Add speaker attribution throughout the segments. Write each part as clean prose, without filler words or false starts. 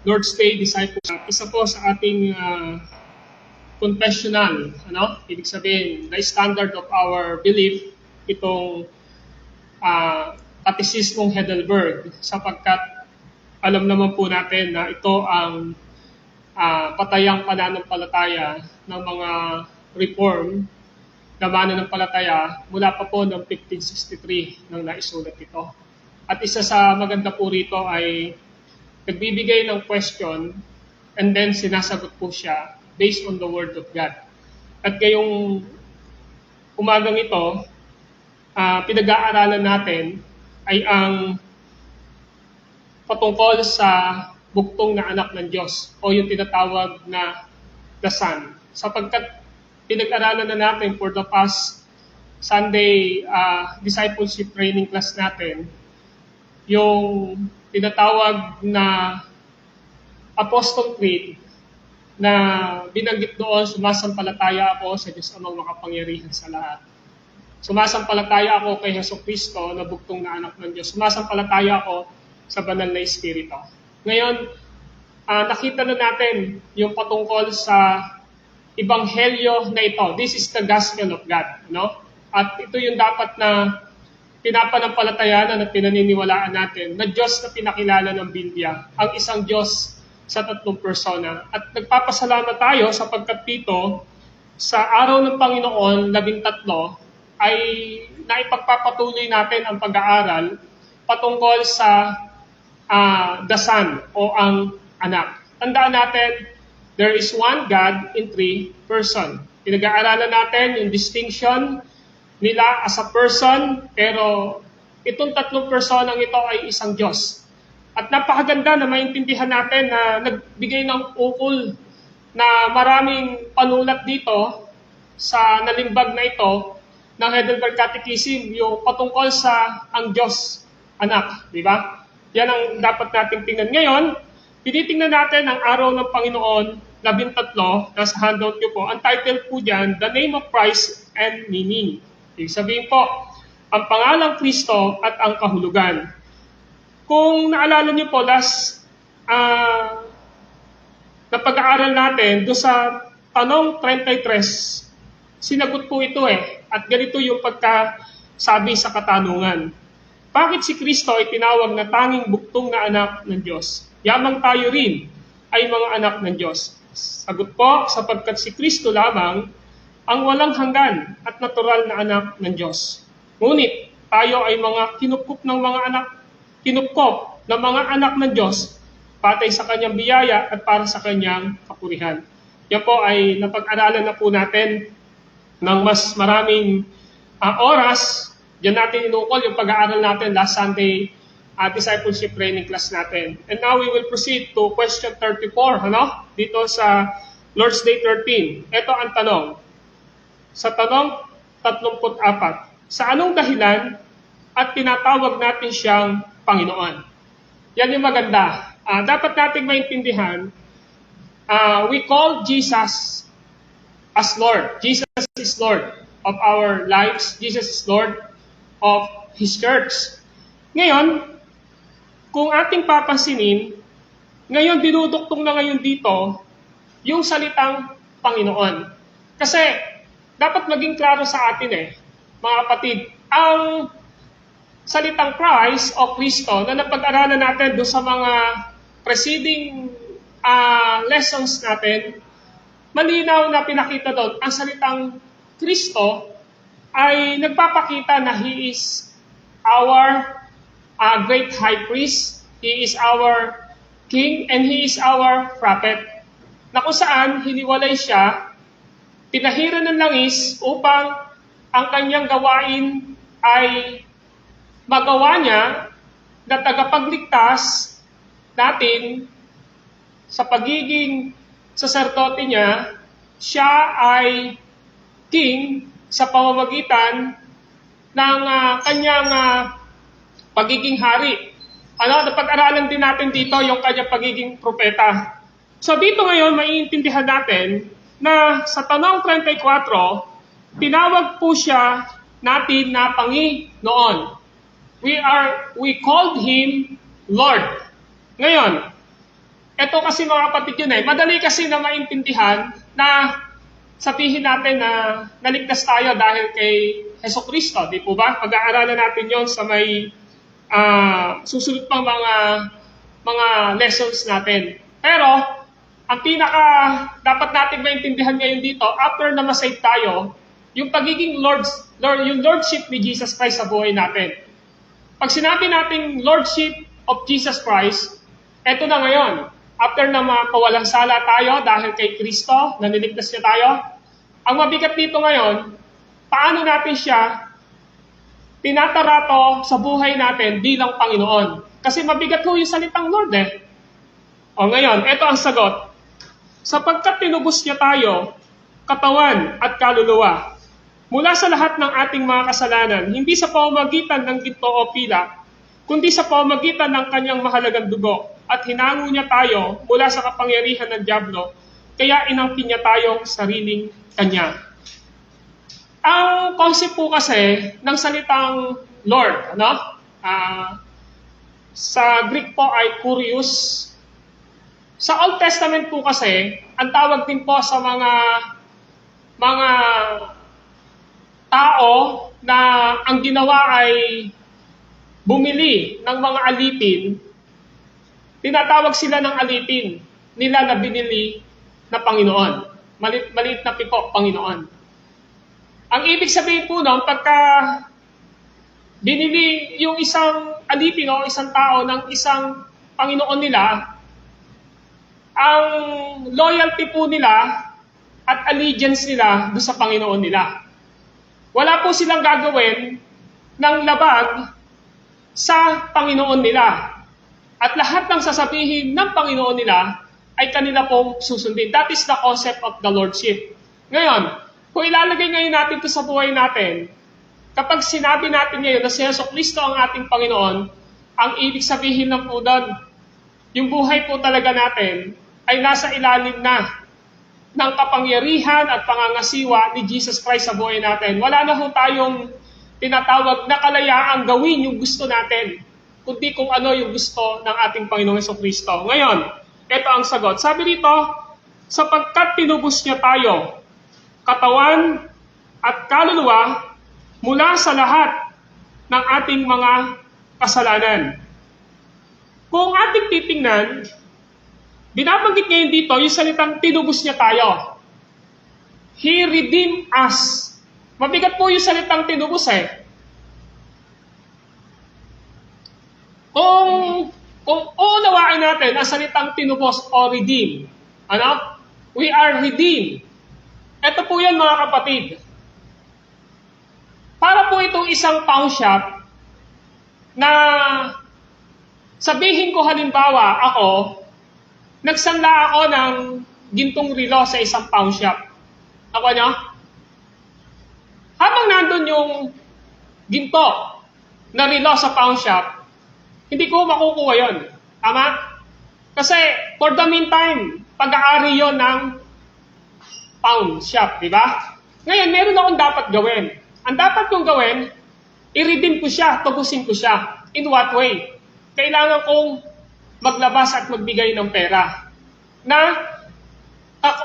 Speaker 1: Lord's Day Discipleship. Isa po sa ating confessional, ibig sabihin, the standard of our belief, itong Katekismong Heidelberg, sapagkat alam naman po natin na ito ang patayang pananampalataya ng mga reform na mananampalataya mula pa po ng 1563 nang naisulat ito. At isa sa maganda po rito ay nagbibigay ng question and then sinasagot po siya based on the Word of God. At ngayong umagang ito, pinag-aaralan natin ay ang patungkol sa buktong na anak ng Diyos o yung tinatawag na the Son. Sapagkat pinag-aralan na natin for the past Sunday discipleship training class natin, yung tinatawag na Apostle Creed na binanggit doon, sumasampalataya ako sa Diyos Amang makapangyarihan sa lahat. Sumasampalataya ako kay Jesucristo na buktong na anak ng Diyos. Sumasampalataya ako sa banal na Espiritu. Ngayon, nakita na natin yung patungkol sa Ebanghelyo na ito. This is the gospel of God. At ito yung dapat na pinapanampalatayanan at pinaniniwalaan natin na Diyos na pinakilala ng Biblia, ang isang Diyos sa tatlong persona. At nagpapasalamat tayo sapagkat dito, sa araw ng Panginoon, 13, ay naipagpapatuloy natin ang pag-aaral patungkol sa the Son o ang anak. Tandaan natin, there is one God in three person. Pinag-aaralan natin yung distinction nila as a person, pero itong tatlong personang ito ay isang Diyos. At napakaganda na maintindihan natin na nagbigay ng ukol na maraming panulat dito sa nalimbag na ito ng Heidelberg Catechism, yung patungkol sa ang Diyos anak, di ba? Yan ang dapat nating tingnan. Ngayon, tinitingnan natin ang araw ng Panginoon, 13, nasa handout nyo po. Ang title po dyan, The Name of Christ and Meaning. Ibig sabihin po, ang pangalang Kristo at ang kahulugan. Kung naalala nyo po, last na pag-aaral natin, doon sa tanong 33, sinagot po ito At ganito yung pagkasabi sa katanungan. Bakit si Kristo ay tinawag na tanging buktong na anak ng Diyos? Yamang tayo rin ay mga anak ng Diyos. Sagot po, sapagkat si Kristo lamang ang walang hanggan at natural na anak ng Diyos. Ngunit tayo ay mga kinupkop ng mga anak ng Diyos patay sa kanyang biyaya at para sa kanyang kapurihan. Yan po ay napag-aralan na po natin ng mas maraming oras. Diyan natin inukol yung pag-aaral natin last Sunday discipleship training class natin. And now we will proceed to question 34, dito sa Lord's Day 13. Ito ang tanong. Sa tanong 34, sa anong dahilan at tinatawag natin siyang Panginoon? Yan yung maganda. Dapat nating maintindihan, we call Jesus as Lord. Jesus is Lord of our lives. Jesus is Lord of His church. Ngayon, kung ating papansinin, ngayon dinuduktong na ngayon dito yung salitang Panginoon. Kasi dapat maging klaro sa atin mga kapatid, ang salitang Christ o Kristo na napag-aralan natin doon sa mga preceding lessons natin, malinaw na pinakita doon, ang salitang Kristo ay nagpapakita na He is our great high priest, He is our king, and He is our prophet. Na kung saan hiniwalay siya, pinahiran ng langis upang ang kanyang gawain ay magawa niya na tagapagligtas natin sa pagiging saserdote niya. Siya ay king sa pamamagitan ng kanyang pagiging hari. Napag-aralan din natin dito yung kanyang pagiging propeta. So dito ngayon, maiintindihan natin na sa tanong 34, tinawag po siya natin na Panginoon. We called Him Lord. Ngayon, ito ganito kasi mga kapatid yun madali kasi na maintindihan na sabihin natin na naligtas tayo dahil kay Hesukristo, di po ba? Pag-aaralan natin yon sa may susunod pang mga lessons natin. Pero, ang pinaka dapat natin maintindihan ngayon dito, after na masave tayo, yung pagiging yung Lordship ni Jesus Christ sa buhay natin. Pag sinabi nating Lordship of Jesus Christ, eto na ngayon. After na makawalang sala tayo dahil kay Kristo, na niligtas niya tayo, ang mabigat dito ngayon, paano natin siya tinatarato sa buhay natin bilang Panginoon? Kasi mabigat ho yung salitang Lord O ngayon, eto ang sagot. Sapagkat tinubos niya tayo, katawan at kaluluwa, mula sa lahat ng ating mga kasalanan, hindi sa pamamagitan ng ginto o pila, kundi sa pamamagitan ng kanyang mahalagang dugo, at hinango niya tayo mula sa kapangyarihan ng dyablo, kaya inangkin niya tayong sariling kanya. Ang concept po kasi ng salitang Lord, sa Greek po ay kurios. Sa Old Testament po kasi, ang tawag din po sa mga tao na ang ginawa ay bumili ng mga alipin, tinatawag sila ng alipin nila na binili na Panginoon. Maliit na piko, Panginoon. Ang ibig sabihin po nun, pagka binili yung isang alipin o isang tao ng isang Panginoon nila, ang loyalty po nila at allegiance nila doon sa Panginoon nila. Wala po silang gagawin ng labag sa Panginoon nila. At lahat ng sasabihin ng Panginoon nila ay kanila pong susundin. That is the concept of the Lordship. Ngayon, kung ilalagay ngayon natin ito sa buhay natin, kapag sinabi natin ngayon na si Jesucristo ang ating Panginoon, ang ibig sabihin lang po doon, yung buhay po talaga natin ay nasa ilalim na ng kapangyarihan at pangangasiwa ni Jesus Christ sa buhay natin. Wala na ho tayong tinatawag na kalayaang gawin yung gusto natin, kundi kung ano yung gusto ng ating Panginoong Jesucristo. Ngayon, ito ang sagot. Sabi dito, sapagkat tinubos niya tayo, katawan at kaluluwa mula sa lahat ng ating mga kasalanan. Kung ating titingnan, binabanggit ngayon dito yung salitang tinubos niya tayo. He redeemed us. Mabigat po yung salitang tinubos Kung uunawain natin ang salitang tinubos o redeem, we are redeemed. Ito po yan mga kapatid. Para po itong isang pawn shop na sabihin ko halimbawa ako, nagsanla ako ng gintong relo sa isang pawn shop. Ako nyo? Habang nandun yung ginto na relo sa pawn shop, hindi ko makukuha yon. Tama? Kasi for the meantime, pag-aari yon ng pawn shop, di ba? Ngayon, meron akong dapat gawin. Ang dapat kong gawin, i-redeem ko siya, tubusin ko siya. In what way? Kailangan kong maglabas at magbigay ng pera na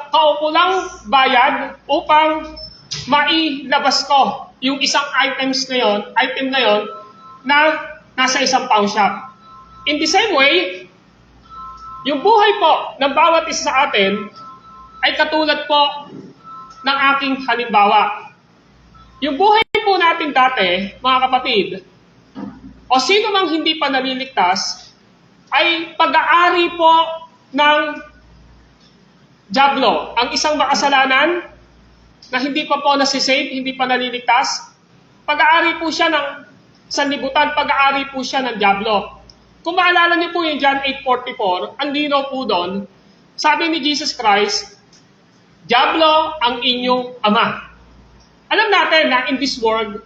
Speaker 1: kaukulang bayad upang mailabas ko yung isang item na yon na nasa isang pawn shop. In the same way, yung buhay po ng bawat isa sa atin ay katulad po ng aking halimbawa. Yung buhay po natin dati, mga kapatid, o sino mang hindi pa naliligtas, ay pag-aari po ng dyablo. Ang isang makasalanan na hindi pa po nasisave, hindi pa naliligtas, pag-aari po siya ng sanlibutan, pag-aari po siya ng dyablo. Kung maalala niyo po yung John 8:44, ang linaw po doon, sabi ni Jesus Christ, dyablo ang inyong ama. Alam natin na in this world,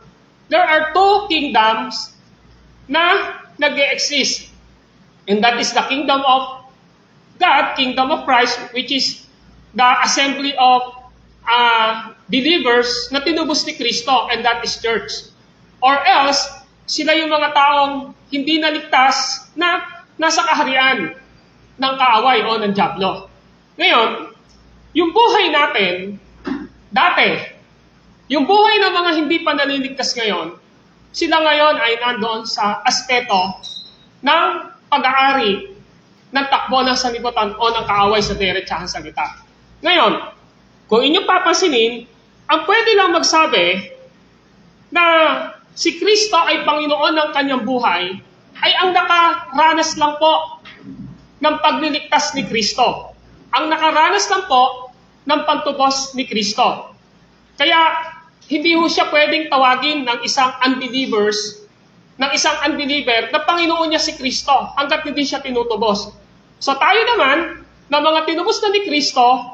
Speaker 1: there are two kingdoms na nag-e-exist. And that is the kingdom of God, kingdom of Christ, which is the assembly of believers na tinubos ni Kristo, and that is church. Or else, sila yung mga taong hindi naligtas na nasa kaharian. ng kaaway o ng dyablo. Ngayon, yung buhay natin, dati, yung buhay ng mga hindi pa naliligtas ngayon, sila ngayon ay nandoon sa aspeto ng pag-aari ng takbo ng sanlibutan o ng kaaway sa diretsahang salita. Ngayon, kung inyong papansinin, ang pwede lang magsabi na si Kristo ay Panginoon ng kanyang buhay ay ang nakaranas lang po ng pagliligtas ni Kristo. Ang nakaranas lang po ng pagtubos ni Kristo. Kaya, hindi ho siya pwedeng tawagin ng isang unbeliever na Panginoon niya si Kristo hanggat hindi siya tinutubos. So tayo naman, na mga tinubos na ni Kristo,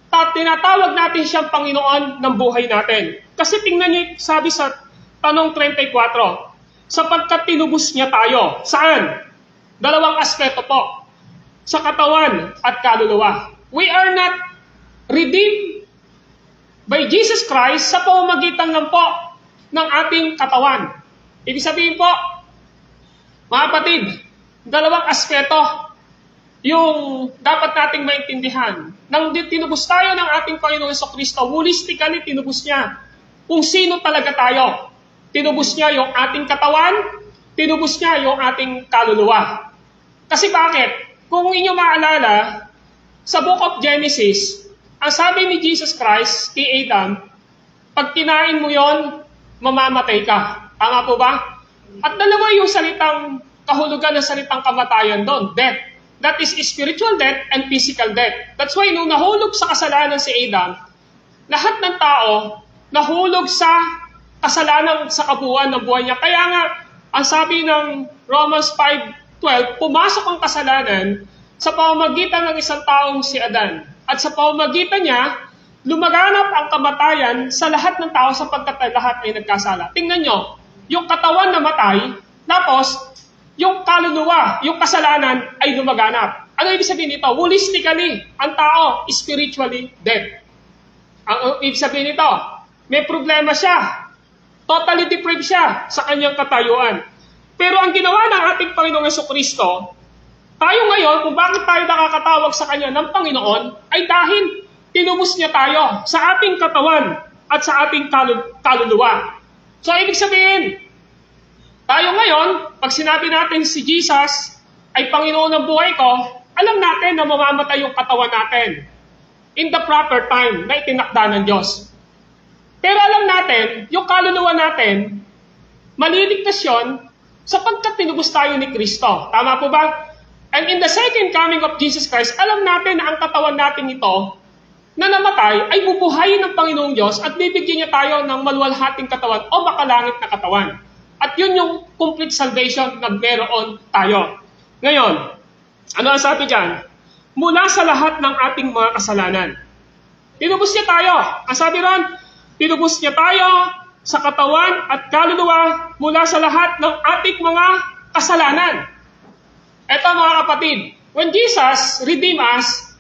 Speaker 1: tinatawag natin siyang Panginoon ng buhay natin. Kasi tingnan niyo, sabi sa tanong 34, sapagkat tinubos niya tayo. Saan? Dalawang aspeto po. Sa katawan at kaluluwa. We are not redeemed by Jesus Christ sa pamamagitan lang po ng ating katawan. Ibig sabihin po, mga kapatid, dalawang aspeto yung dapat nating maintindihan. Nang tinubos tayo ng ating Panginoong Jesucristo, holistically tinubos niya kung sino talaga tayo. Tinubos niya yung ating katawan, tinubos niya yung ating kaluluwa. Kasi bakit? Kung inyo maalala, sa Book of Genesis, ang sabi ni Jesus Christ kay Adam, pag kinain mo yon, mamamatay ka. Tama po ba? At dalawa yung salitang kahulugan ng salitang kamatayan doon, death. That is spiritual death and physical death. That's why nung nahulog sa kasalanan si Adam, lahat ng tao nahulog sa kasalanan sa kabuuan ng buhay niya. Kaya nga, ang sabi ng Romans 5:12, pumasok ang kasalanan sa pamamagitan ng isang taong si Adan. At sa pamamagitan niya, lumaganap ang kamatayan sa lahat ng tao sapagkat lahat ay nagkasala. Tingnan nyo, yung katawan na matay, tapos yung kaluluwa, yung kasalanan ay lumaganap. Ano ibig sabihin nito? Holistically, ang tao spiritually dead. Ang ibig sabihin nito, may problema siya. Totally deprived siya sa kanyang katayuan. Pero ang ginawa ng ating Panginoong Jesucristo, tayo ngayon, kung bakit tayo nakakatawag sa Kanya ng Panginoon, ay dahil tinubos niya tayo sa ating katawan at sa ating kaluluwa. So, ibig sabihin, tayo ngayon, pag sinabi natin si Jesus ay Panginoon ng buhay ko, alam natin na mamamatay yung katawan natin in the proper time na itinakda ng Diyos. Pero alam natin, yung kaluluwa natin, maliligtas yun sapagkat tinubos tayo ni Kristo. Tama po ba? And in the second coming of Jesus Christ, alam natin na ang katawan natin ito na namatay ay bubuhayin ng Panginoong Diyos at bibigyan niya tayo ng maluwalhating katawan o makalangit na katawan. At yun yung complete salvation na meron tayo. Ngayon, ano ang sabi dyan? Mula sa lahat ng ating mga kasalanan. Tinubos niya tayo. Ang sabi ron, tinubos niya tayo sa katawan at kaluluwa mula sa lahat ng ating mga kasalanan. Eto mga kapatid, when Jesus redeemed us,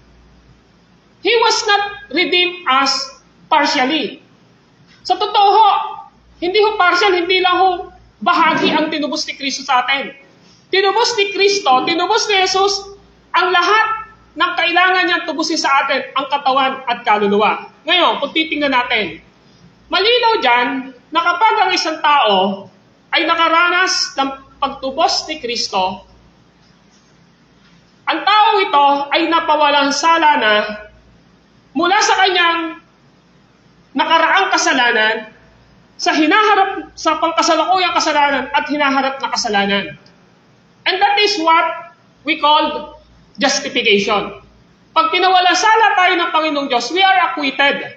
Speaker 1: He was not redeemed us partially. Sa totoo ho, hindi ho partial, hindi lang ho bahagi ang tinubos ni Kristo sa atin. Tinubos ni Kristo, tinubos ni Jesus, ang lahat ng kailangan niyang tubusin sa atin, ang katawan at kaluluwa. Ngayon, kung titingnan natin, malinaw dyan na kapag ang isang tao ay nakaranas ng pagtubos ni Kristo, ang taong ito ay napawalang sala na mula sa kanyang nakaraang kasalanan sa pangkasalukuyang kasalanan at hinaharap na kasalanan. And that is what we call justification. Pag pinawala sala tayo ng Panginoong Diyos, we are acquitted.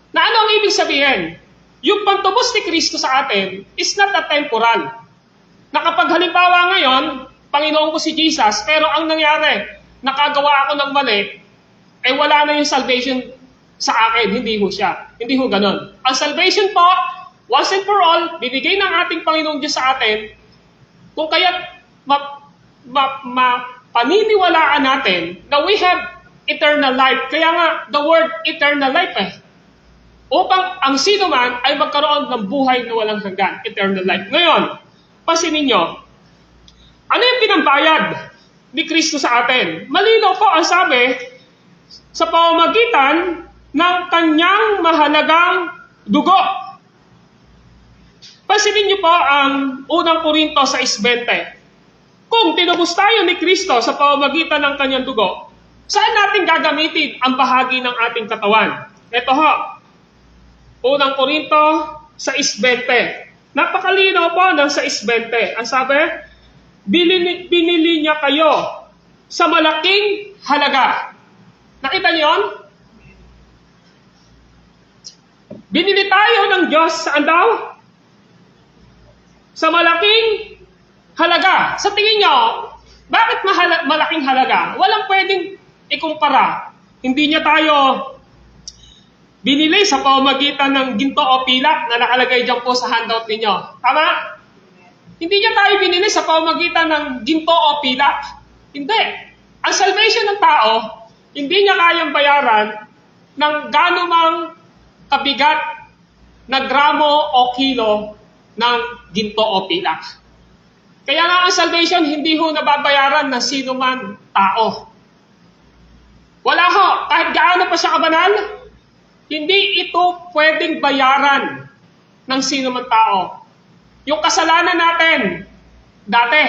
Speaker 1: Na ano ang ibig sabihin? Yung pagtubos ni Kristo sa atin is not a temporal. Na kapag halimbawa ngayon, Panginoon ko si Jesus, pero ang nangyari, nakagawa ako ng mali, eh wala na yung salvation sa akin, hindi ho siya. Hindi ho ganon. Ang salvation po, once and for all, bibigay ng ating Panginoong Diyos sa atin, kung kaya paniniwalaan natin na we have eternal life. Kaya nga, the word eternal life upang ang sino man ay magkaroon ng buhay na walang hanggan, eternal life. Ngayon, pansinin nyo, ano yung pinambayad ni Kristo sa atin? Malinaw po ang sabi, sa pamamagitan ng kanyang mahalagang dugo. Pansinin niyo po ang unang Korinto 6:20. Kung tinubos tayo ni Kristo sa pamamagitan ng kanyang dugo, saan natin gagamitin ang bahagi ng ating katawan? Ito ho, unang Korinto 6:20. Napakalinaw po ng 6:20. Ang sabi, binili niya kayo sa malaking halaga. Nakita niyo yun? Binili tayo ng Diyos saan daw? Sa malaking halaga. Sa tingin nyo, bakit malaking halaga? Walang pwedeng ikumpara. Hindi niya tayo binili sa pamamagitan ng ginto o pilak na nakalagay dyan po sa handout ninyo. Tama? Hindi niya tayo binili sa pamamagitan ng ginto o pilak. Hindi. Ang salvation ng tao, hindi niya kayang bayaran ng ganumang kabigat na gramo o kilo ng ginto o pilak. Kaya nga ang salvation, hindi ho nababayaran ng sino man tao. Wala ho, kahit gaano pa siya kabanal, hindi ito pwedeng bayaran ng sino man tao. Yung kasalanan natin, dati,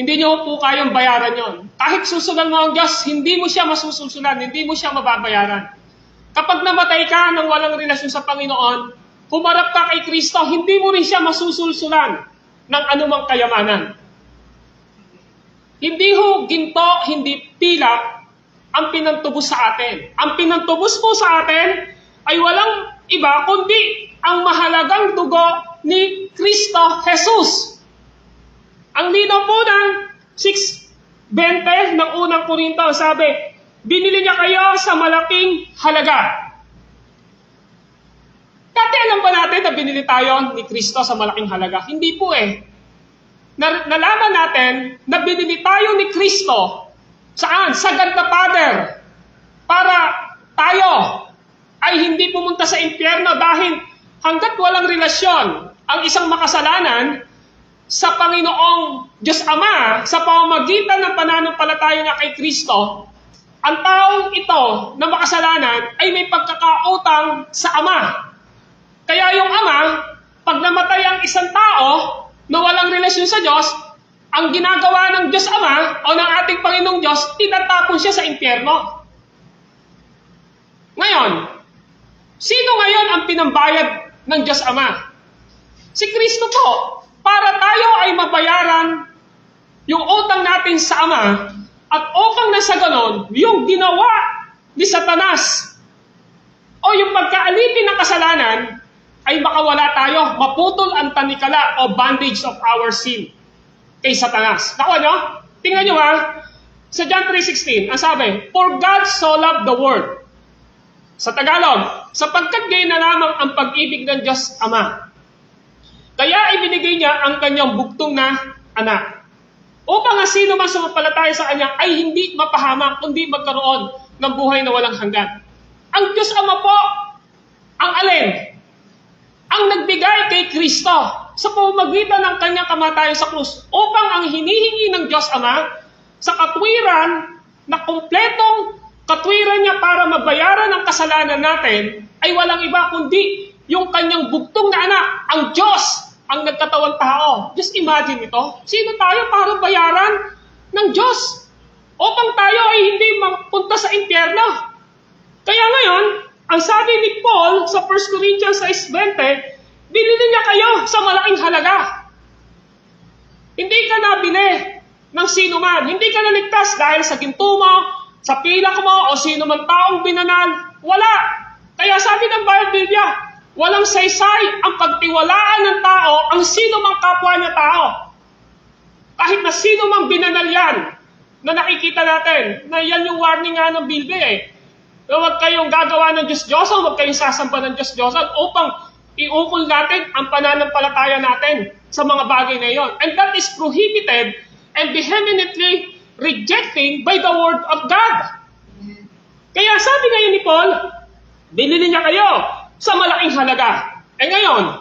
Speaker 1: hindi nyo po kayang bayaran yon. Kahit susulan mo ang Diyos, hindi mo siya masususulan, hindi mo siya mababayaran. Kapag namatay ka ng walang relasyon sa Panginoon, humarap ka kay Kristo, hindi mo rin siya masusulsulan ng anumang kayamanan. Hindi ho ginto, hindi pilak ang pinantubos sa atin. Ang pinantubos po sa atin ay walang iba kundi ang mahalagang dugo ni Kristo Jesus. Ang linaw po ng 6:20 ng unang Korinto, sabi, binili niya kayo sa malaking halaga. Dati alam ba natin na binili tayo ni Kristo sa malaking halaga? Hindi po eh. Nalaman natin na binili tayo ni Kristo saan? Sa God the Father. Para tayo ay hindi pumunta sa impyerno dahil hanggat walang relasyon ang isang makasalanan sa Panginoong Diyos Ama, sa pamamagitan ng pananampalataya niya kay Kristo, ang taong ito na makasalanan ay may pagkakautang sa Ama. Kaya yung Ama, pag namatay ang isang tao na walang relasyon sa Diyos, ang ginagawa ng Diyos Ama o ng ating Panginoong Diyos, tinatapon siya sa impyerno. Ngayon, sino ngayon ang pinambayad ng Diyos Ama? Si Kristo po. Para tayo ay mabayaran yung utang natin sa Ama at upang na sa ganon, yung ginawa ni Satanas o yung pagkaalipin ng kasalanan ay makawala tayo, maputol ang tanikala o bandage of our sin kay Satanas. Nakuha nyo? Tingnan nyo ha. Sa John 3:16, ang sabi, for God so loved the world. Sa Tagalog, sapagkat gayon na lamang ang pag-ibig ng Diyos Ama. Kaya ibinigay niya ang kanyang bugtong na anak. Upang ang sino man sumampalataya sa kanya ay hindi mapahamak, kundi magkaroon ng buhay na walang hanggan. Ang Diyos Ama po, ang alin? Ang nagbigay kay Kristo sa pamamagitan ng kanyang kamatayan sa krus upang ang hinihingi ng Diyos Ama sa katwiran na kumpletong katwiran niya para mabayaran ang kasalanan natin ay walang iba kundi yung kanyang bugtong na anak, ang Diyos, ang nagkatawang tao. Just imagine ito. Sino tayo para bayaran ng Diyos? Upang tayo ay hindi mapunta sa impyerno. Kaya ngayon, ang sabi ni Paul sa 1 Corinthians 6:20, binili niya kayo sa malaking halaga. Hindi ka nabili ng sino man. Hindi ka naligtas dahil sa ginto mo, sa pilak mo, o sino man taong binanal. Wala. Kaya sabi ng Biblia, walang saysay ang pagtiwalaan ng tao ang sino mang kapwa niya tao. Kahit na sino mang binanal yan, na nakikita natin, na yan yung warning nga ng Biblia eh. Na huwag kayong gagawa ng Diyos-Diyosan, huwag kayong sasamba ng Diyos-Diyosan upang iukol natin ang pananampalataya natin sa mga bagay na iyon. And that is prohibited and vehemently rejecting by the Word of God. Kaya sabi ngayon ni Paul, binili niya kayo sa malaking halaga. Eh ngayon,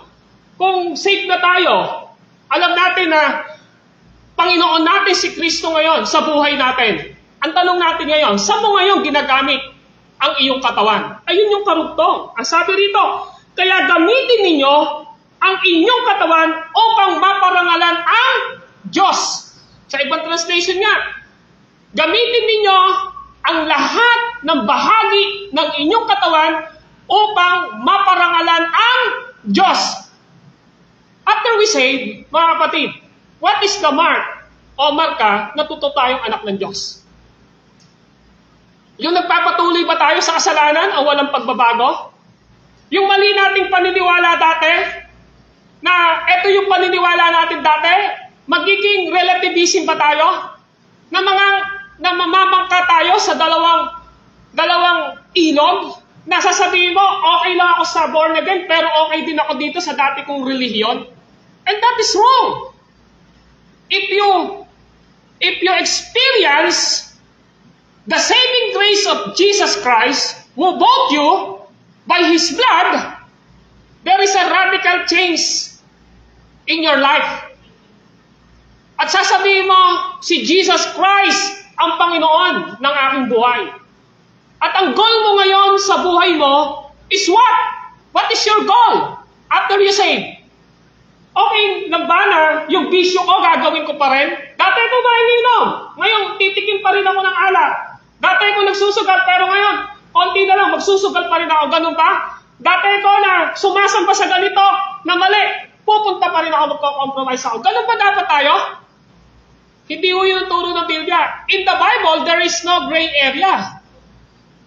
Speaker 1: kung safe na tayo, alam natin na Panginoon natin si Kristo ngayon sa buhay natin. Ang tanong natin ngayon, saan mo ngayon ginagamit ang iyong katawan? Ayun yung karugtong. Ang sabi rito, kaya gamitin ninyo ang inyong katawan upang maparangalan ang Diyos. Sa ibang translation nga, gamitin ninyo ang lahat ng bahagi ng inyong katawan upang maparangalan ang Diyos. After we say, mga kapatid, what is the mark o marka na totoo tayong anak ng Diyos? Yung nagpapatuloy ba tayo sa kasalanan o walang pagbabago? Yung mali nating paniniwala dati, na ito yung paniniwala natin dati, magiging relativism ba tayo? Na mamamangka tayo sa dalawang ilog? Na sasabihin mo, okay lang ako sa born again, pero okay din ako dito sa dati kong relihiyon? And that is wrong. If you experience the saving grace of Jesus Christ, who bought you by His blood, there is a radical change in your life. At sasabihin mo, si Jesus Christ ang Panginoon ng aking buhay. At ang goal mo ngayon sa buhay mo is what? What is your goal after you save? Okay, nabana, yung bisyo ko, gagawin ko pa rin. Dati ko maininom. Ngayon, titikim pa rin ako ng alak. Dati ko nagsusugal, pero ngayon, konti na lang, magsusugal pa rin ako. Ganun ba? Dati ko na sumasamba sa ganito na mali. Pupunta pa rin ako, magko-compromise ako. Ganun ba dapat tayo? Hindi ho yun ang turo ng Biblia. In the Bible, there is no gray area.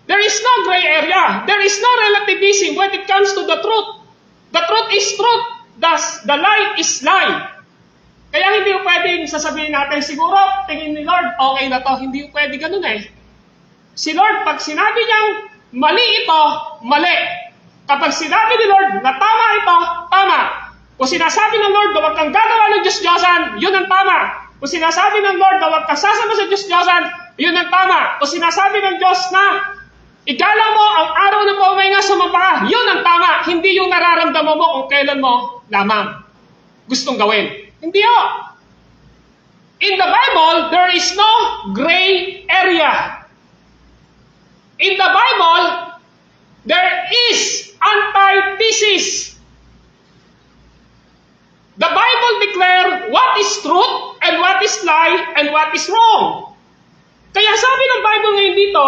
Speaker 1: There is no gray area. There is no relativism when it comes to the truth. The truth is truth. The lie is lie. Kaya hindi ko pwedeng sasabihin natin, siguro, tingin ni Lord, okay na to. Hindi ko pwede ganun eh. Si Lord, pag sinabi niyang mali ito, mali. Kapag sinabi ni Lord na tama ito, tama. Kung sinasabi ng Lord na huwag kang gagawa ng Diyos-Diyosan, yun ang tama. Kung sinasabi ng Lord na huwag kang sasama sa Diyos-Diyosan, yun ang tama. Kung sinasabi ng Diyos na igalang mo ang araw ng paumahinga sumamba ka, yun ang tama. Hindi yung nararamdaman mo kung kailan mo lamang gustong gawin. Hindi yun. In the Bible, there is no gray area. In the Bible, there is antithesis. The Bible declares what is truth and what is lie and what is wrong. Kaya sabi ng Bible ngayon dito,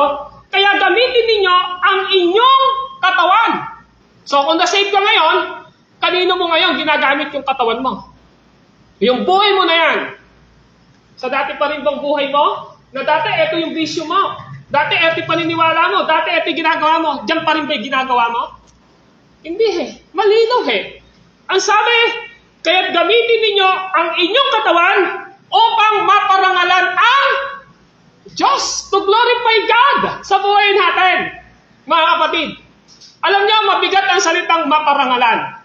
Speaker 1: kaya gamitin ninyo ang inyong katawan. So kung na-save ka ngayon, kanino mo ngayon ginagamit yung katawan mo? Yung buhay mo na yan. Sa dati pa rin bang buhay mo? Na dati, ito yung bisyo mo. Dati, ito yung paniniwala mo. Dati, ito yung ginagawa mo. Diyan pa rin ba yung ginagawa mo? Hindi eh. Malinaw eh. Ang sabi, kaya't gamitin ninyo ang inyong katawan upang maparangalan ang Diyos, to glorify God sa buhay natin. Mga kapatid, alam niyo, mabigat ang salitang maparangalan.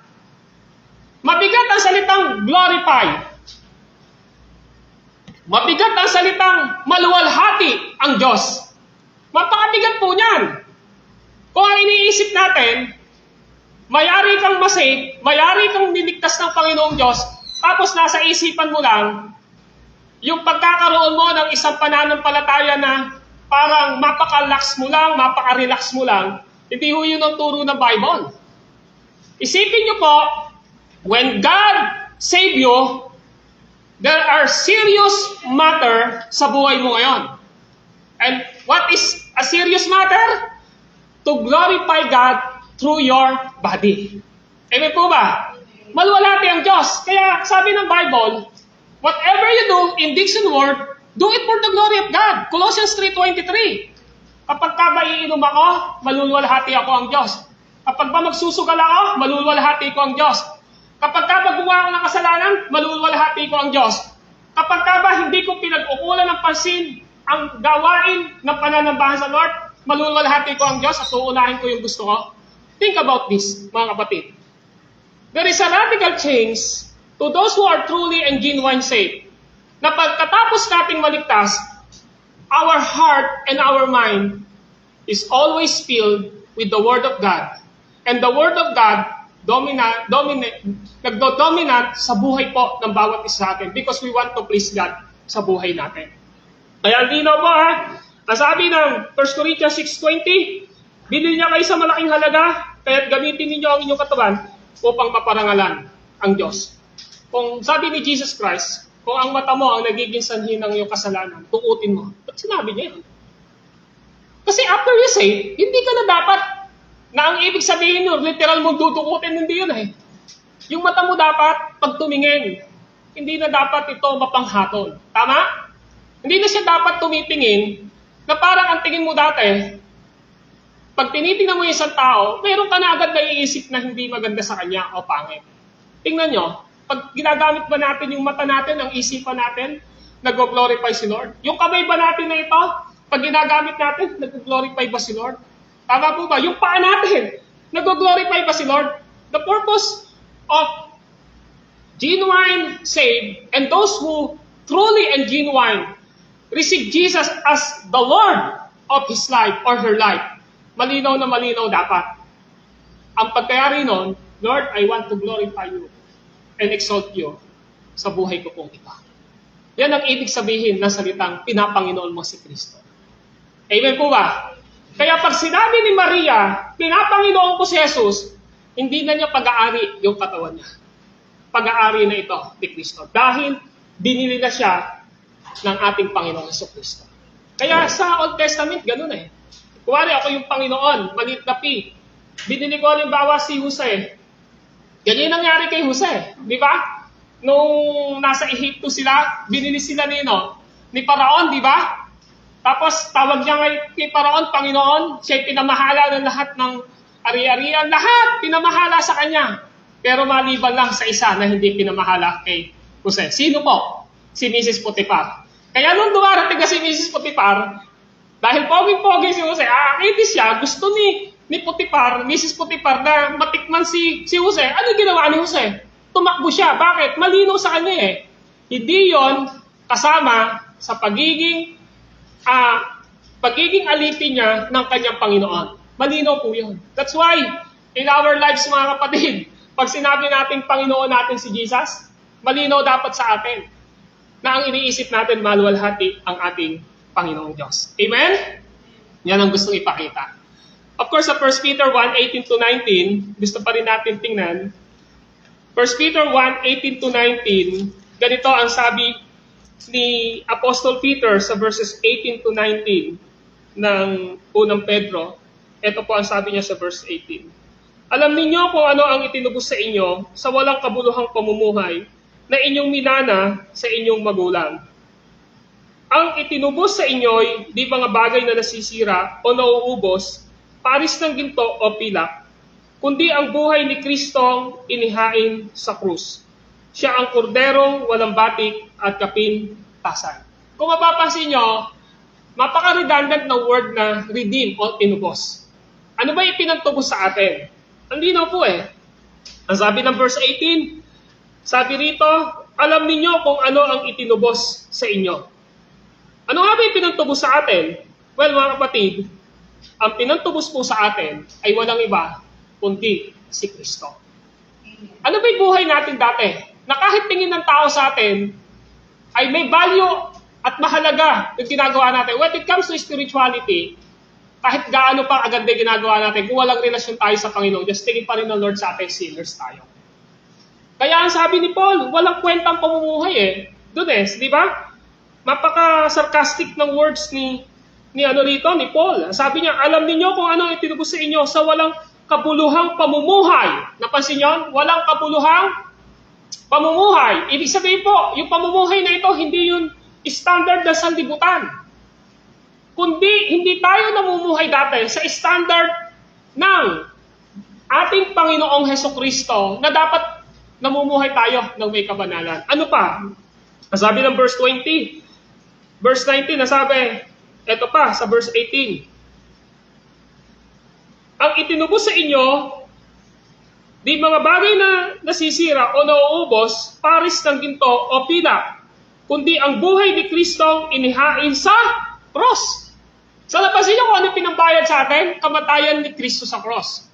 Speaker 1: Mabigat ang salitang glorify. Mabigat ang salitang maluwalhati ang Diyos. Mapakabigat po niyan. Kung ang iniisip natin, mayari kang masave, mayari kang niligtas ng Panginoong Diyos, tapos nasa isipan mo lang, yung pagkakaroon mo ng isang pananampalataya na parang mapaka-relax mo lang, mapaka-relax mo lang, hindi ho yun ang turo ng Bible. Isipin niyo po, when God save you, there are serious matter sa buhay mo ngayon. And what is a serious matter? To glorify God through your body. Amen po ba? Maluwalhati ang Diyos. Kaya sabi ng Bible, whatever you do in deeds and word, do it for the glory of God. Colossians 3:23. Kapag ka ba iinom ako, maluluwalhati ako ang Diyos. Kapag ba magsusugal ako, maluluwalhati ko ang Diyos. Kapag ka ba gumawa ako ng kasalanan, maluluwalhati ko ang Diyos. Kapag ka ba hindi ko pinag-ukulan ng pansin ang gawain ng pananambahan sa Lord, maluluwalhati ko ang Diyos at uunahin ko yung gusto ko. Think about this, mga kapatid. There is a radical change to those who are truly and genuine saved. Na pagkatapos nating maligtas, our heart and our mind is always filled with the Word of God. And the Word of God nagdo-dominate sa buhay po ng bawat isa sa atin because we want to please God. sa buhay natin. Kaya linaw po nasabi ng 1 Corinthians 6:20, bilhin niya kayo sa malaking halaga, kaya't gamitin ninyo ang inyong katawan upang maparangalan ang Diyos. Kung sabi ni Jesus Christ, kung ang mata mo ang nagiging sanhi ng iyong kasalanan, tukutin mo. Ba't sinabi niya yun? Kasi after you say, hindi ka na dapat, na ang ibig sabihin nun, literal mong dudukutin, hindi yun Yung mata mo dapat, pag tumingin, hindi na dapat ito mapanghatol. Tama? Hindi na siya dapat tumitingin na parang ang tingin mo dati, pag tinitingnan mo yung isang tao, meron ka na agad naiisip na hindi maganda sa kanya o pangit. Tingnan nyo, pag ginagamit ba natin yung mata natin, ang isipan natin, nag-glorify si Lord? Yung kamay ba natin na ito, pag ginagamit natin, nag-glorify ba si Lord? Tama po ba? Yung paa natin, nag-glorify ba si Lord? The purpose of genuine saved and those who truly and genuine receive Jesus as the Lord of his life or her life. Malinaw na malinaw dapat. Ang pagkayari nun, Lord, I want to glorify you and exalt you sa buhay ko pong ito. Yan ang ibig sabihin ng salitang pinapanginoon mo si Kristo. Amen po ba? Kaya pag sinabi ni Maria, pinapanginoon ko si Jesus, hindi na niya pag-aari yung katawan niya. Pag-aari na ito ni Kristo. Dahil binili na siya ng ating Panginoong Jesucristo. Kaya sa Old Testament, ganun Kuwari ako yung Panginoon, maliit na P. Binili ko halimbawa si Jose. Ganyan nangyari kay Jose. Di ba? Nung nasa Ehipto sila, binili sila ni Paraon, di ba? Tapos tawag niya kay Paraon, Panginoon, siya'y pinamahala ng lahat ng ari-arian. Lahat pinamahala sa kanya. Pero maliban lang sa isa na hindi pinamahala kay Jose. Sino po? Si Mrs. Potiphar. Kaya nung dumarating na si Mrs. Potiphar, dahil poging-pogi si Jose, akitis siya, gusto ni Potiphar, Mrs. Potiphar na matikman si Jose. Ano ginawa ni Jose? Tumakbo siya. Bakit? Malinaw sa kanya Hindi yon kasama sa pagiging alipin niya ng kanyang Panginoon. Malinaw po yun. That's why, in our lives mga kapatid, pag sinabi natin Panginoon natin si Jesus, malinaw dapat sa atin na ang iniisip natin maluwalhati ang ating Panginoong Diyos. Amen? Yan ang gustong ipakita. Of course, sa 1 Peter 1:18-19, gusto pa rin natin tingnan. 1 Peter 1:18-19, ganito ang sabi ni Apostle Peter sa verses 18-19 ng unang Pedro. Ito po ang sabi niya sa verse 18. Alam ninyo kung ano ang itinubos sa inyo sa walang kabuluhang pamumuhay na inyong minana sa inyong magulang. Ang itinubos sa inyo'y di mga bagay na nasisira o nauubos, paris ng ginto o pilak, kundi ang buhay ni Kristong inihain sa krus. Siya ang korderong walang batik at kapintasan. Kung mapapansin nyo, mapaka-redundant na word na redeem o tinubos. Ano ba ipinagtubos sa atin? Ang linaw po Ang sabi ng verse 18, sabi rito, alam ninyo kung ano ang itinubos sa inyo. Ano nga ba yung pinagtubos sa atin? Well, mga kapatid, ang pinagtubos po sa atin ay walang iba, kundi si Kristo. Ano ba yung buhay natin dati? Na kahit tingin ng tao sa atin, ay may value at mahalaga yung ginagawa natin. When it comes to spirituality, kahit gaano pa agad yung ginagawa natin, kung walang relasyon tayo sa Panginoon, just tingin pa rin ng Lord sa atin, sinners tayo. Kaya ang sabi ni Paul, walang kwentang pamumuhay Doon di ba? Mapaka-sarcastic ng words ni Paul. Sabi niya, alam niyo kung ano ang itinubos sa inyo sa walang kabuluhang pamumuhay. Napansin niyo? Walang kabuluhang pamumuhay. Ibig sabihin po, yung pamumuhay na ito, hindi yung standard na sanlibutan. Kundi, hindi tayo namumuhay dati sa standard ng ating Panginoong Hesukristo na dapat namumuhay tayo ng may kabanalan. Ano pa? Sabi ng verse 20, verse 19, nasabi, eto pa, sa verse 18. Ang itinubos sa inyo, di mga bagay na nasisira o nauubos, paris ng ginto o pilak, kundi ang buhay ni Kristong inihain sa cross. So napansin niyo kung ano pinambayad sa atin? Kamatayan ni Kristo sa cross.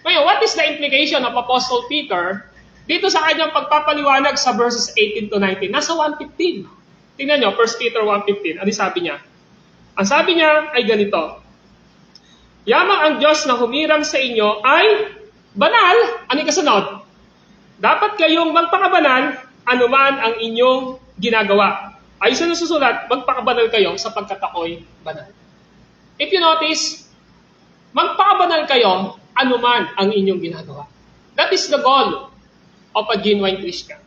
Speaker 1: Ngayon, what is the implication of Apostle Peter dito sa kanyang pagpapaliwanag sa verses 18-19? Nasa 1:15. Tingnan nyo, 1 Peter 1:15. Ano sabi niya? Ang sabi niya ay ganito, yamang ang Diyos na humirang sa inyo ay banal. Ano yung kasunod? Dapat kayong magpakabanal anuman ang inyong ginagawa. Ay sa nasusulat, magpakabanal kayo sapagkat ako'y banal. If you notice, magpakabanal kayo anuman ang inyong ginagawa. That is the goal of a genuine Christian.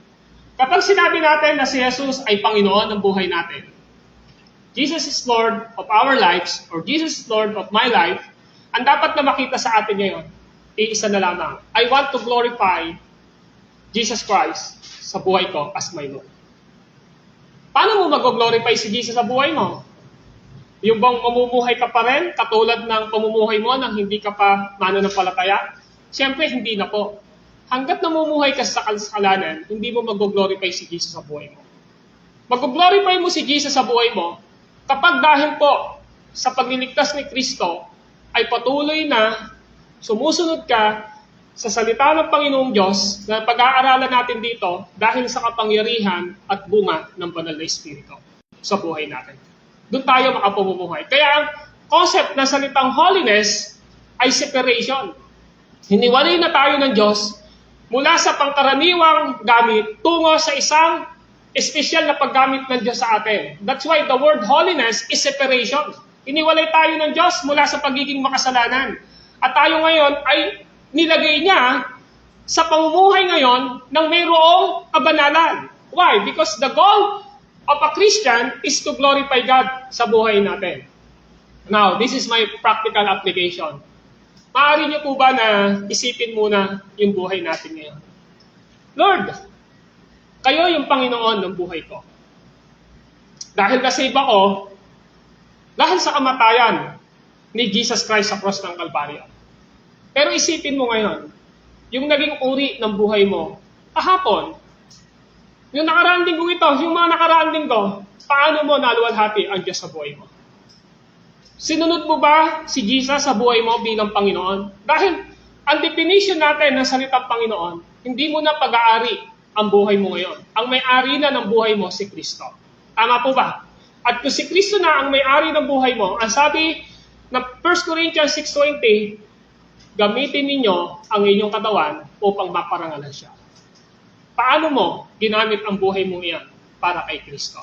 Speaker 1: Kapag sinabi natin na si Jesus ay Panginoon ng buhay natin, Jesus is Lord of our lives, or Jesus is Lord of my life, ang dapat na makita sa atin ngayon, iisa na lamang. I want to glorify Jesus Christ sa buhay ko as my Lord. Paano mo mag-glorify si Jesus sa buhay mo? Yung bang mamumuhay ka pa rin, katulad ng pamumuhay mo nang hindi ka pa mananampalataya? Siyempre, hindi na po. Hanggat namumuhay ka sa kasalanan, hindi mo mag-glorify si Jesus sa buhay mo. Mag-glorify mo si Jesus sa buhay mo kapag dahil po sa pagliligtas ni Kristo ay patuloy na sumusunod ka sa salita ng Panginoong Diyos na pag-aaralan natin dito dahil sa kapangyarihan at bunga ng banal na Espiritu sa buhay natin. Doon tayo makapamumuhay. Kaya ang concept ng salitang holiness ay separation. Hiniwalay na tayo ng Diyos mula sa pangkaraniwang gamit tungo sa isang espesyal na paggamit ng Diyos sa atin. That's why the word holiness is separation. Hiniwalay tayo ng Diyos mula sa pagiging makasalanan. At tayo ngayon ay nilagay niya sa pamumuhay ngayon ng mayroong kabanalan. Why? Because the goal of a Christian is to glorify God sa buhay natin. Now, this is my practical application. Maaari niyo po ba na isipin muna yung buhay natin ngayon? Lord, kayo yung Panginoon ng buhay ko. Dahil nasave ako, dahil sa kamatayan ni Jesus Christ sa cross ng Kalbaryo. Pero isipin mo ngayon, yung naging uri ng buhay mo, kahapon, yung nakaraang linggo ito, yung mga nakaraang linggo, paano mo naluwalhati ang Diyos sa buhay mo? Sinunod mo ba si Jesus sa buhay mo bilang Panginoon? Dahil ang definition natin ng salitang Panginoon, hindi mo na pag-aari ang buhay mo ngayon. Ang may-ari na ng buhay mo si Kristo. Tama po ba? At kung si Kristo na ang may-ari ng buhay mo, ang sabi ng 1 Corinthians 6:20, gamitin ninyo ang inyong katawan upang maparangalan siya. Paano mo ginamit ang buhay mo iyan para kay Kristo?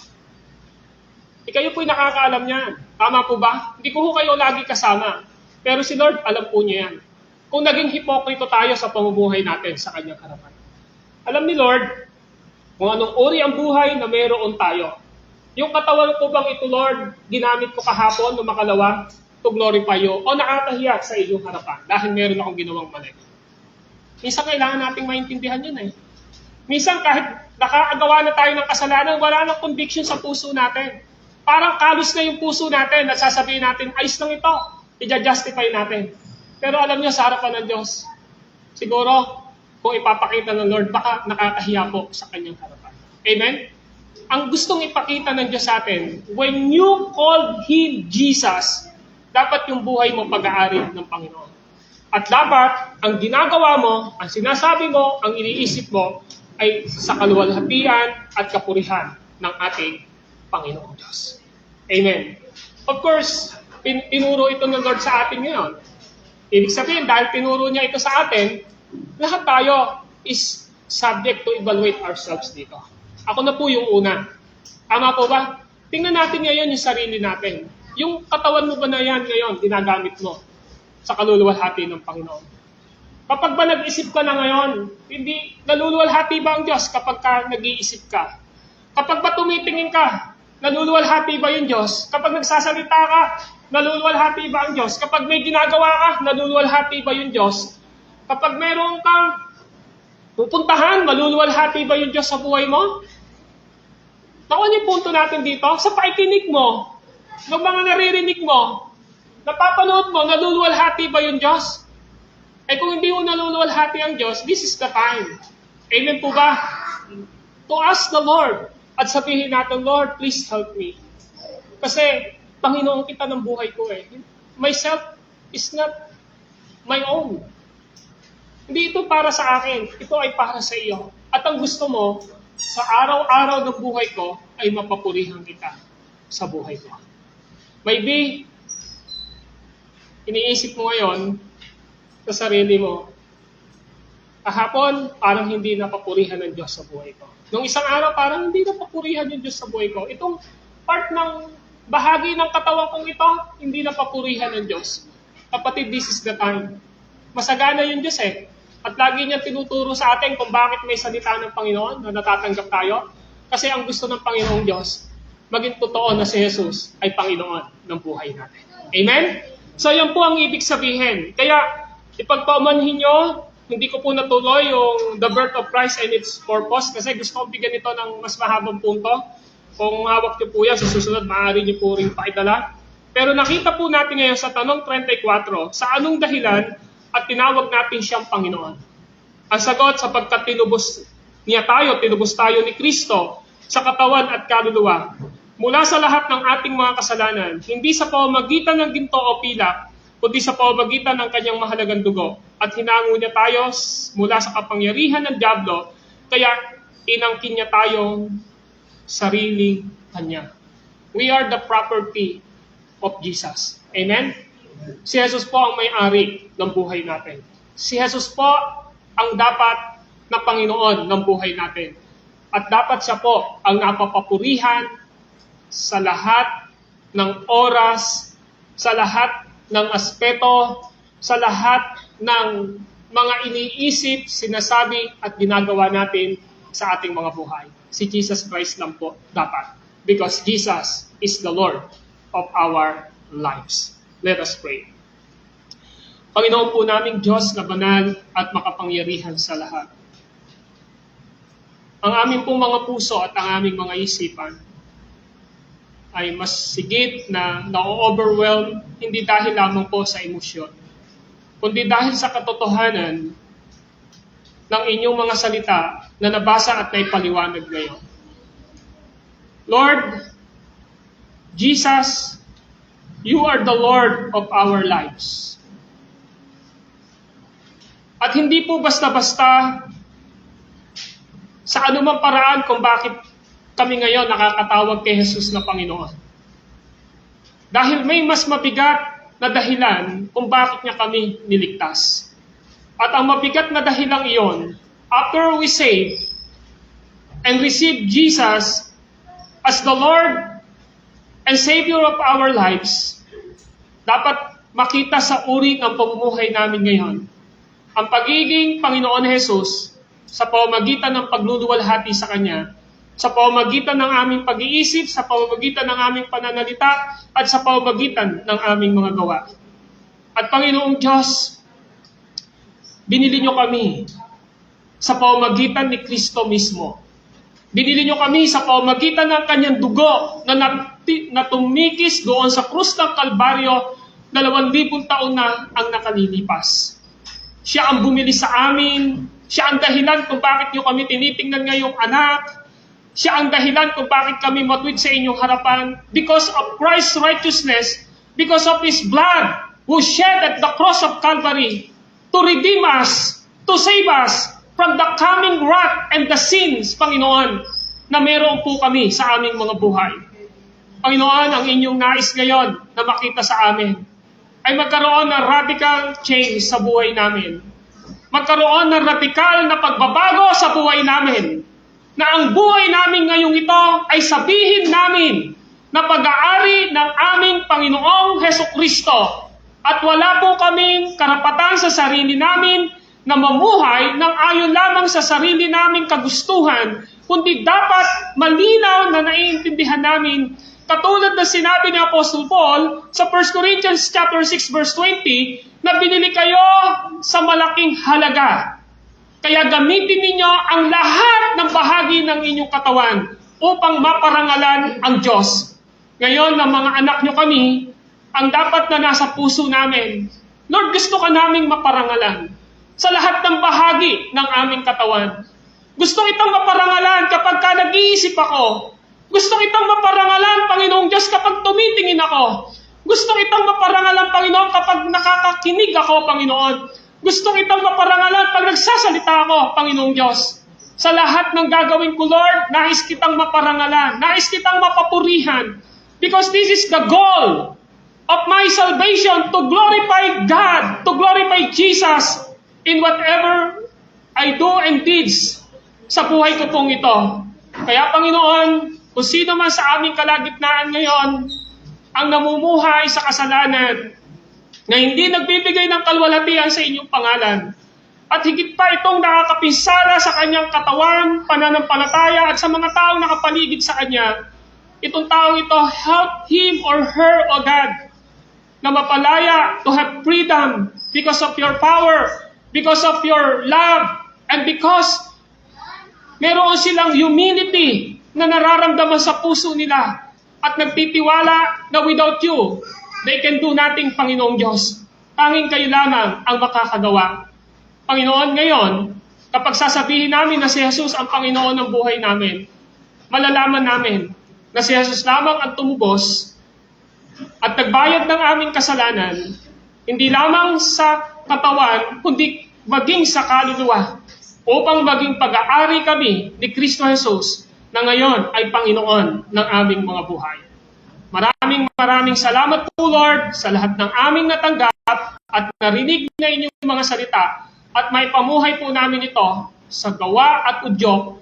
Speaker 1: Kayo po'y nakakaalam niyan. Tama po ba? Hindi ko kayo lagi kasama. Pero si Lord, alam po niya yan. Kung naging hipokrito tayo sa pamumuhay natin sa kanyang harapan. Alam ni Lord, kung anong uri ang buhay na meron tayo. Yung katawan ko bang ito, Lord, ginamit ko kahapon no makalawa to glorify you, o nakakahiya sa iyong harapan dahil meron akong ginawang mali. Minsan kailangan nating maintindihan yun eh. Minsan kahit nakakagawa na tayo ng kasalanan, wala nang conviction sa puso natin. Parang kalos na yung puso natin at sasabihin natin, ayos lang ito, i-justify natin. Pero alam niyo, sa harapan ng Diyos, siguro, kung ipapakita ng Lord, baka nakakahiya po sa kanyang harapan. Amen? Ang gustong ipakita ng Diyos sa atin, when you call Him Jesus, dapat yung buhay mo pag-aari ng Panginoon. At dapat, ang ginagawa mo, ang sinasabi mo, ang iniisip mo, ay sa kaluwalhatian at kapurihan ng ating Panginoong Diyos. Amen. Of course, tinuro ito ng Lord sa atin ngayon. Ibig sabihin, dahil tinuro niya ito sa atin, lahat tayo is subject to evaluate ourselves dito. Ako na po yung una. Tama po ba? Tingnan natin ngayon yung sarili natin. Yung katawan mo ba na yan ngayon, ginagamit mo sa kaluluwalhati ng Panginoon? Kapag ba nag-isip ka na ngayon, hindi naluluwalhati ba ang Diyos kapag ka nag-iisip ka? Kapag ba tumitingin ka, naluluwalhati ba yung Diyos? Kapag nagsasalita ka, naluluwalhati ba ang Diyos? Kapag may ginagawa ka, naluluwalhati ba yung Diyos? Kapag mayroon kang pupuntahan, maluluwalhati ba yung Diyos sa buhay mo? Nakuha yung punto natin dito, sa pakikinig mo, ng mga naririnig mo, napapanood mo, naluluwalhati ba yung Diyos? Eh kung hindi mo naluluwalhati ang Diyos, this is the time. Amen po ba? To ask the Lord at sabihin natin, Lord, please help me. Kasi Panginoon kita ng buhay ko eh. Myself is not my own. Hindi ito para sa akin. Ito ay para sa iyo. At ang gusto mo, sa araw-araw ng buhay ko ay mapapurihan kita sa buhay ko. Maybe, iniisip mo ngayon sa sarili mo, kahapon, parang hindi napapurihan ng Diyos sa buhay ko. Nung isang araw, parang hindi napapurihan ng Diyos sa buhay ko. Itong part ng bahagi ng katawan kong ito, hindi napapurihan ng Diyos. Kapatid, this is the time. Masagana yung Diyos eh. At lagi niya tinuturo sa atin kung bakit may salita ng Panginoon na natatanggap tayo. Kasi ang gusto ng Panginoong Diyos, maging totoo na si Jesus ay Panginoon ng buhay natin. Amen? So yan po ang ibig sabihin. Kaya ipagpaumanhin nyo, hindi ko po natuloy yung the birth of Christ and its purpose kasi gusto kong bigyan ito ng mas mahabang punto. Kung hawak nyo po yan, sa susunod, maaari nyo po rin paidala. Pero nakita po natin ngayon sa tanong 34, sa anong dahilan at tinawag natin siyang Panginoon? Ang sagot, sapagkat tinubos tayo ni Kristo sa katawan at kaluluwa. Mula sa lahat ng ating mga kasalanan, hindi sa pamamagitan ng ginto o pilak, kundi sa pamamagitan ng kanyang mahalagang dugo. At hinango niya tayo mula sa kapangyarihan ng dyablo, kaya inangkin niya tayong sarili kanya. We are the property of Jesus. Amen? Si Jesus po ang may-ari ng buhay natin. Si Jesus po ang dapat na Panginoon ng buhay natin. At dapat siya po ang napapapurihan sa lahat ng oras, sa lahat ng aspeto, sa lahat ng mga iniisip, sinasabi at ginagawa natin sa ating mga buhay. Si Jesus Christ lang po dapat. Because Jesus is the Lord of our lives. Let us pray. Panginoon po naming Diyos na banal at makapangyarihan sa lahat. Ang aming pong mga puso at ang aming mga isipan ay mas sigit na na-overwhelm, hindi dahil lamang po sa emosyon, kundi dahil sa katotohanan ng inyong mga salita na nabasa at naipaliwanag ngayon. Lord, Jesus, You are the Lord of our lives. At hindi po basta-basta sa anumang paraan kung bakit kami ngayon nakakatawag kay Jesus na Panginoon. Dahil may mas mabigat na dahilan kung bakit niya kami niligtas. At ang mabigat na dahilang iyon, after we save and receive Jesus as the Lord and Savior of our lives, dapat makita sa uri ng pamumuhay namin ngayon ang pagiging Panginoon Jesus sa pamamagitan ng pagluluwalhati sa Kanya, sa pamamagitan ng aming pag-iisip, sa pamamagitan ng aming pananalita, at sa pamamagitan ng aming mga gawa. At Panginoong Diyos, binili niyo kami sa pamamagitan ni Kristo mismo. Binili niyo kami sa pamamagitan ng Kanyang dugo na tumikis doon sa krus ng Kalbaryo 2,000 taon na ang nakalilipas. Siya ang bumili sa amin. Siya ang dahilan kung bakit niyo kami tinitingnan ngayong anak. Siya ang dahilan kung bakit kami matuwid sa inyong harapan. Because of Christ's righteousness, because of His blood, who shed at the cross of Calvary to redeem us, to save us from the coming wrath and the sins, Panginoon, na meron po kami sa aming mga buhay. Panginoon, ang inyong nais ngayon na makita sa amin ay magkaroon ng radical change sa buhay namin. Magkaroon ng radical na pagbabago sa buhay namin. Na ang buhay namin ngayong ito ay sabihin namin na pag-aari ng aming Panginoong Hesukristo. At wala po kaming karapatan sa sarili namin na mamuhay ng ayon lamang sa sarili naming kagustuhan, kundi dapat malinaw na naiintindihan namin, katulad na sinabi ni Apostle Paul sa 1 Corinthians chapter 6 verse 20, na binili kayo sa malaking halaga. Kaya gamitin ninyo ang lahat ng bahagi ng inyong katawan upang maparangalan ang Diyos. Ngayon, ng mga anak nyo kami, ang dapat na nasa puso namin, Lord, gusto ka naming maparangalan sa lahat ng bahagi ng aming katawan. Gusto itong maparangalan kapag ka nag-iisip ako. Gusto itong maparangalan, Panginoong Diyos, kapag tumitingin ako. Gusto itong maparangalan, Panginoon, kapag nakakakinig ako, Panginoon. Gusto itong maparangalan pag nagsasalita ako, Panginoong Diyos. Sa lahat ng gagawin ko, Lord, nais kitang maparangalan, nais kitang mapapurihan. Because this is the goal of my salvation, to glorify God, to glorify Jesus in whatever I do and deeds sa buhay ko pong ito. Kaya Panginoon, kung sino man sa aming kalagitnaan ngayon ang namumuhay sa kasalanan, na hindi nagbibigay ng kalwalhatian sa inyong pangalan, at higit pa itong nakakapinsala sa kanyang katawan, pananampalataya, at sa mga taong nakapaligid sa kanya, itong taong ito, help him or her, O God, na mapalaya, to have freedom because of your power, because of your love, and because meron silang humility na nararamdaman sa puso nila at nagtitiwala na without you, they can do nothing, Panginoong Diyos. Tanging kayo lamang ang makakagawa. Panginoon, ngayon, kapag sasabihin namin na si Jesus ang Panginoon ng buhay namin, malalaman namin na si Jesus lamang ang tumubos at nagbayad ng aming kasalanan, hindi lamang sa katawan, kundi maging sa kaluluwa, upang maging pag-aari kami ni Kristo Jesus na ngayon ay Panginoon ng aming mga buhay. Maraming salamat po, Lord, sa lahat ng aming natanggap at narinig na inyong mga salita, at may pamuhay po namin ito sa gawa at udyok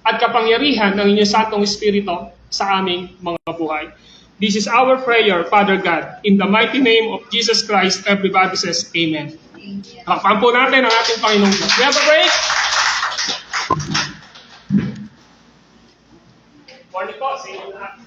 Speaker 1: at kapangyarihan ng inyong Santong Espiritu sa aming mga buhay. This is our prayer, Father God. In the mighty name of Jesus Christ, everybody says Amen. Pakpan po natin ang ating Panginoong Diyos. We have a break. Morning po sa inyo lahat.